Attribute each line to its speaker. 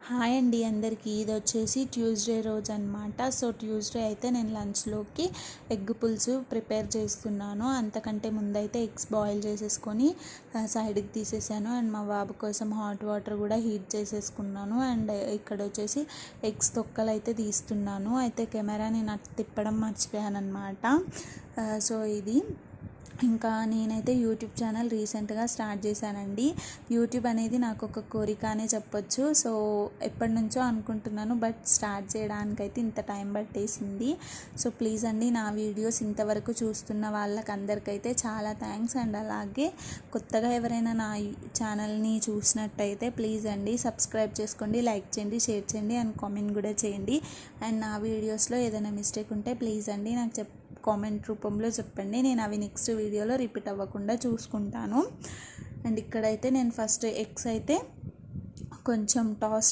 Speaker 1: Hi అండి అందరికీ. ఇది వచ్చేసి ట్యూస్డే రోజు అనమాట. సో ట్యూస్డే అయితే నేను లంచ్లోకి ఎగ్ పులుసు ప్రిపేర్ చేస్తున్నాను. అంతకంటే ముందైతే ఎగ్స్ బాయిల్ చేసేసుకొని సైడ్కి తీసేసాను. అండ్ మా బాబు కోసం హాట్ వాటర్ కూడా హీట్ చేసేసుకున్నాను. అండ్ ఇక్కడ వచ్చేసి ఎగ్స్ తొక్కలు అయితే తీస్తున్నాను. అయితే కెమెరాని నాకు తిప్పడం మర్చిపోయాను అనమాట. సో ఇది ఇంకా నేనైతే యూట్యూబ్ ఛానల్ రీసెంట్గా స్టార్ట్ చేశానండి. యూట్యూబ్ అనేది నాకు ఒక కోరిక అనే చెప్పొచ్చు. సో ఎప్పటి నుంచో అనుకుంటున్నాను, బట్ స్టార్ట్ చేయడానికైతే ఇంత టైం పట్టేసింది. సో ప్లీజ్ అండి, నా వీడియోస్ ఇంతవరకు చూస్తున్న వాళ్ళకందరికైతే చాలా థ్యాంక్స్. అండ్ అలాగే కొత్తగా ఎవరైనా నా ఛానల్ని చూసినట్టయితే ప్లీజ్ అండి సబ్స్క్రైబ్ చేసుకోండి, లైక్ చేయండి, షేర్ చేయండి అండ్ కామెంట్ కూడా చేయండి. అండ్ నా వీడియోస్లో ఏదైనా మిస్టేక్ ఉంటే ప్లీజ్ అండి నాకు కామెంట్ రూపంలో చెప్పండి. నేను అవి నెక్స్ట్ వీడియోలో రిపీట్ అవ్వకుండా చూసుకుంటాను. అండ్ ఇక్కడైతే నేను ఫస్ట్ ఎగ్స్ అయితే కొంచెం టాస్